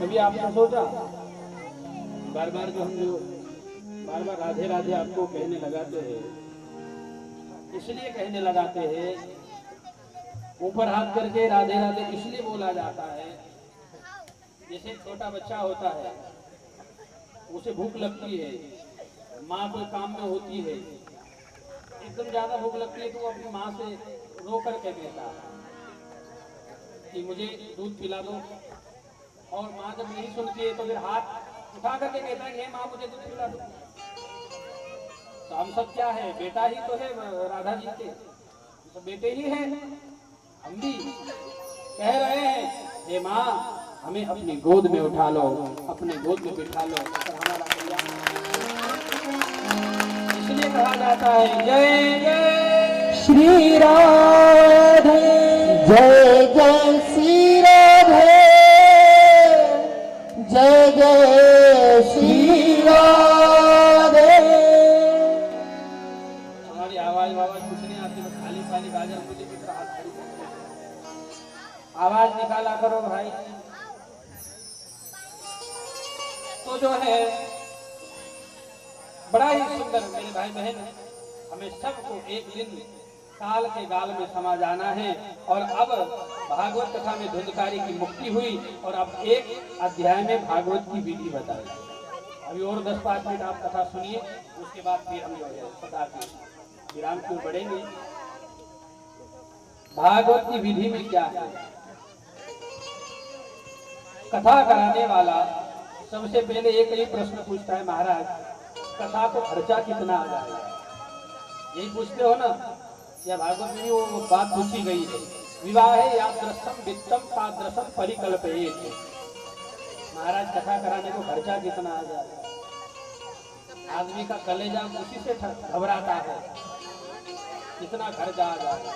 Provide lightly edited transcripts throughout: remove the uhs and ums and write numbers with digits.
कभी आपने सोचा बार बार बार बार राधे राधे आपको कहने लगाते हैं, इसलिए कहने लगाते हैं, ऊपर हाथ करके राधे राधे इसलिए बोला जाता है, जैसे छोटा बच्चा होता है, उसे भूख लगती है, माँ कोई काम में होती है, एकदम ज्यादा भूख लगती है तो वो अपनी माँ से रो कर के कहता है कि मुझे दूध पिला दो, और माँ जब नहीं सुनती है तो फिर हाथ उठा करके कहता है माँ मुझे दूध पिला दो। तो हम सब क्या है, बेटा ही तो है राधा जी के, तो बेटे ही हैं, हम भी कह रहे हैं हे माँ हमें अपनी गोद में उठा लो, अपने गोद में बिठा लो, तो हमारा कल्याण। इसलिए कहा जाता है जय जय श्री राधे, जय जय श्री राधे, जय जय श्री राधे। हमारी आवाज कुछ नहीं आती, बस खाली पानी गाजर मुझे दिख रहा है, आवाज निकाला करो भाई। तो जो है बड़ा ही सुंदर मेरे भाई बहन, हमें सबको एक दिन काल के गाल में समा जाना है। और अब भागवत कथा में धुंधकारी की मुक्ति हुई और अब एक अध्याय में भागवत की विधि बताई। अभी और 10-5 मिनट आप कथा सुनिए, उसके बाद फिर हम जो है कथा के विराम की ओर बढ़ेंगे। भागवत की विधि में क्या है, कथा कराने वाला सबसे पहले एक ही प्रश्न पूछता है, महाराज कथा को खर्चा कितना आ जाएगा, यही पूछते हो ना। या भागवत में वो बात पूछी गई है, विवाह यादृशम वित्तम तादृशम परिकल्पयेत्। महाराज कथा कराने को खर्चा कितना आ जाएगा, आदमी का कलेजा उसी से घबराता है, कितना खर्चा आ जाएगा।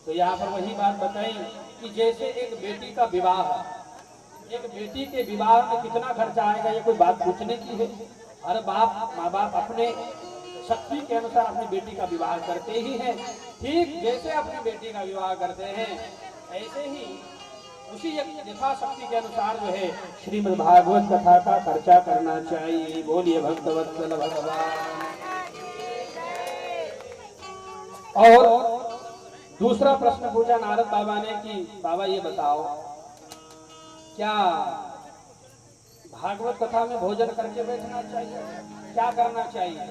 तो यहाँ पर वही बात बताई कि जैसे एक बेटी का विवाह, एक बेटी के विवाह में कितना खर्चा आएगा, ये कोई बात पूछने की है। हर बाप माँ बाप अपने शक्ति के अनुसार अपनी बेटी का विवाह करते ही हैं। ठीक जैसे अपनी बेटी का विवाह करते हैं, ऐसे ही उसी यथाशक्ति के अनुसार जो है श्रीमद् भागवत कथा का खर्चा करना चाहिए। बोलिए भक्तवत्सल भगवान। और दूसरा प्रश्न पूछा नारद बाबा ने कि बाबा ये बताओ, क्या भागवत कथा में भोजन करके बैठना चाहिए, क्या करना चाहिए?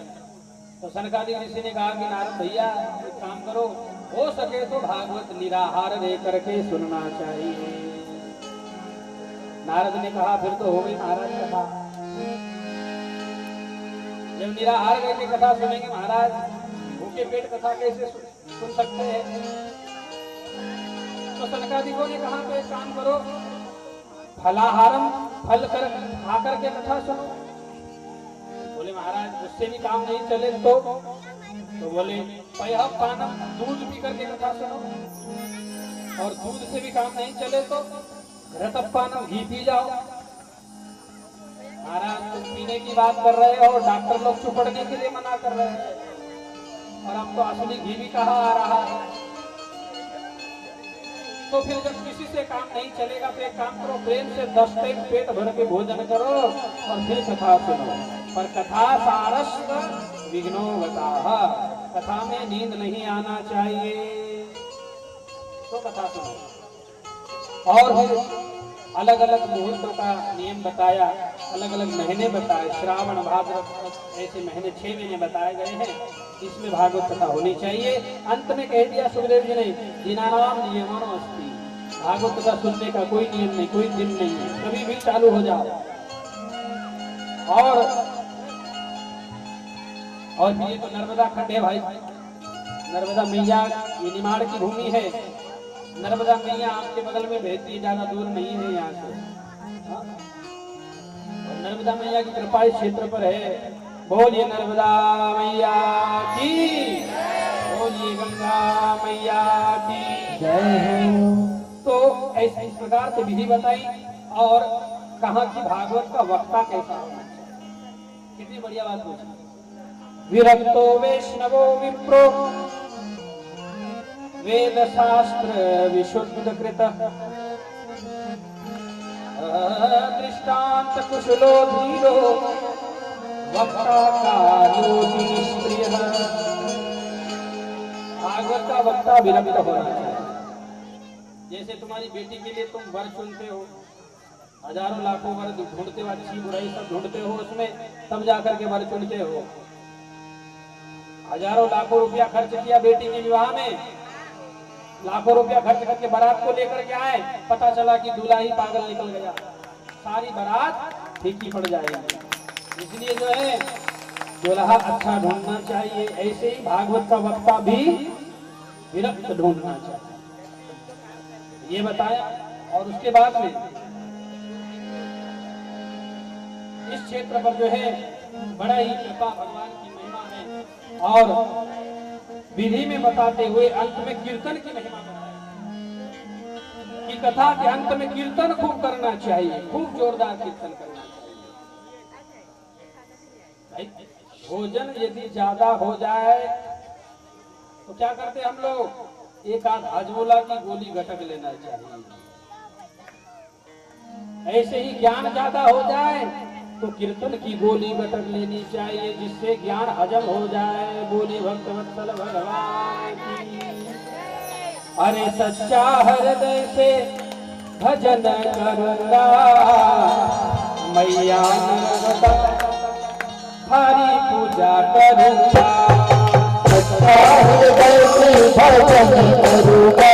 तो सनकादिक ऋषि ने कहा कि नारद भैया एक काम करो, हो सके तो भागवत निराहार रह करके सुनना चाहिए। नारद ने कहा फिर तो हो गई महाराज कथा, जब निराहार रह के कथा सुनेंगे महाराज, भूखे पेट कथा कैसे सुन सकते हैं? तो सनकादिकों ने कहा तो एक काम करो, फलाहारम फल कर खाकर के कथा सुनो। बोले महाराज उससे भी काम नहीं चले तो बोले पयः पानम, दूध पी करके कथा सुनो। और दूध से भी काम नहीं चले तो घृतः पानम, घी पी जाओ। महाराज तुम पीने की बात कर रहे हो और डॉक्टर लोग चुपड़ने के लिए मना कर रहे हैं, और अब तो असली घी भी कहाँ आ रहा है। तो फिर जब किसी से काम नहीं चलेगा तो एक काम करो, प्रेम से 10 टाइम पेट भर के भोजन करो और फिर कथा सुनो। पर कथा सारस्त विघ्नोवताः, कथा में नींद नहीं आना चाहिए, तो कथा सुनो। और फिर अलग अलग मुहूर्तों का नियम बताया, अलग अलग महीने बताए, श्रावण भाद्रपद ऐसे महीने 6 महीने बताए गए हैं, इसमें भागवत कथा होनी चाहिए। अंत में कह दिया सुखदेव जी ने, दीनानाम नियमनो अस्ति, भागवत कथा सुनने का कोई नियम नहीं, कोई दिन नहीं है, कभी भी चालू हो जाओ। और ये तो नर्मदा खंड है भाई, नर्मदा मैया ये निमाड़ की भूमि है, नर्मदा मैया आपके बगल में बहती है, ज्यादा दूर नहीं है यहाँ से। और नर्मदा मैया की कृपा इस क्षेत्र पर है। बोलिए नर्मदा मैया की, बोलिए गंगा मैया की जय हो। तो ऐसे इस प्रकार से विधि बताई, और कहा कि भागवत का वक्ता कैसा होना चाहिए। कितनी बढ़िया बात पूछी। विरक्तो वैष्णवो विप्रो वेद शास्त्र विशुद्ध कृत दृष्टांत कुशलो धीरो वक्ता कालोति निष्क्रियः। भागवत का वक्ता विरक्त होना चाहिए। जैसे तुम्हारी बेटी के लिए तुम वर चुनते हो, हजारों लाखों वर ढूंढते हो, अच्छी बुराई सब ढूंढते हो, उसमें तब जाकर के वर चुनते हो। हजारों लाखों रुपया खर्च किया बेटी के विवाह में, लाखों रुपया खर्च करके बारात को लेकर के आए, पता चला कि दूल्हा ही पागल निकल गया, सारी बारात फीकी पड़ जाएगी। इसलिए जो है दूल्हा अच्छा ढूंढना चाहिए। ऐसे ही भागवत का वक्ता भी विरक्त ढूंढना चाहिए, ये बताया। और उसके बाद में इस क्षेत्र पर जो है बड़ा ही कृपा भगवान की महिमा है, और विधि में बताते हुए अंत में कीर्तन की महिमा बताई कि कथा के अंत में कीर्तन खूब करना चाहिए, खूब जोरदार कीर्तन करना चाहिए। भोजन यदि ज्यादा हो जाए तो क्या करते हम लोग, एक आध हाजमोला की गोली घटक लेना चाहिए। ऐसे ही ज्ञान ज्यादा हो जाए तो कीर्तन की गोली घटक लेनी चाहिए, जिससे ज्ञान हजम हो जाए। बोली भक्तवत्सल भगवान की। अरे सच्चा हृदय से भजन करूंगा, मैया नर्मदा हरी पूजा करूंगा। सच्चा हृदय से भजन करूंगा,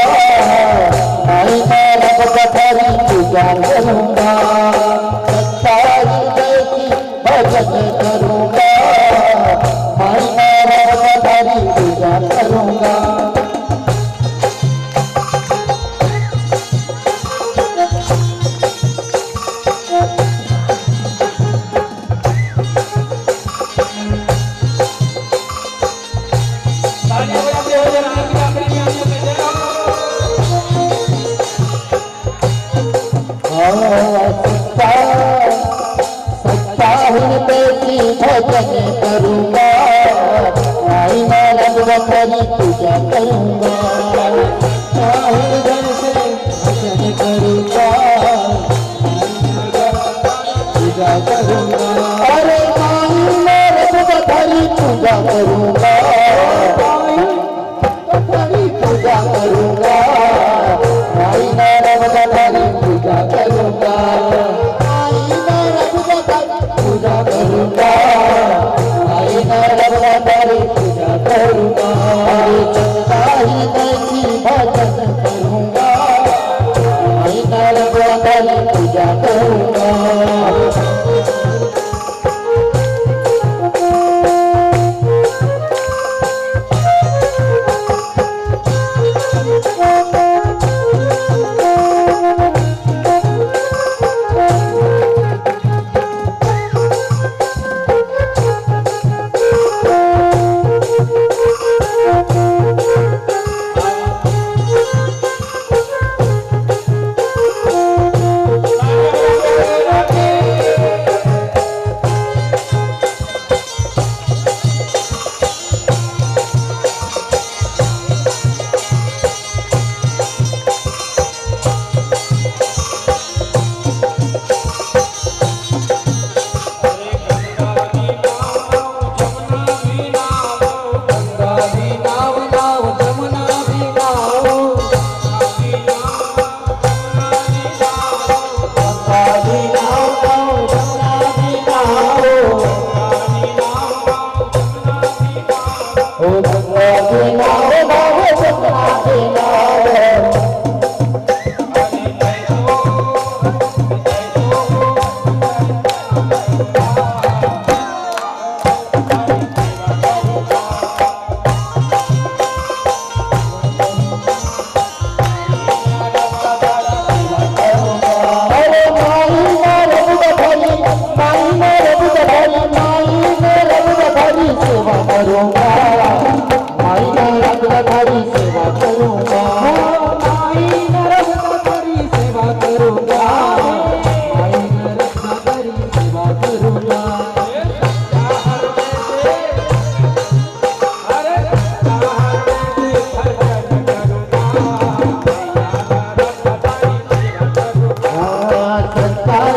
मैया नर्मदा हरी पूजा करूंगा। सच्चा हृदय से भजन करूंगा, मैया नर्मदा हरी पूजा करूंगा। सच्चा हृदय से भजन करूंगा, आई मैं रघुवंशरी पूजा करूंगा। सच्चा हृदय से भजन करूंगा, पूजा करूंगा। अरे आई मैं रघुवंशरी पूजा करूंगा, पूजा करूंगा। आई मैं रघुवंशरी पूजा करूंगा, आई मैं रघुवंशरी पूजा करूंगा, आई मैं रघुवंशरी पूजा करूंगा। सच्चा हृदय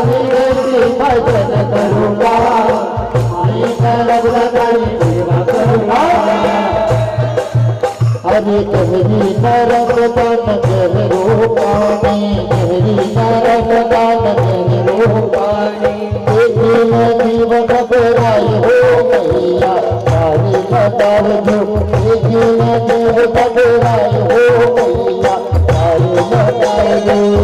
विदेशी भजन करूंगा माई नर्मदाई सेवा करूंगा अरे गहरी नर्मदा नगर पानी गहरी नर्मदा नगर पानी जीवन घबराई हो मैया पानी बताओ जो जीवन घबराई हो मैया पानी बताओ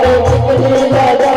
लगा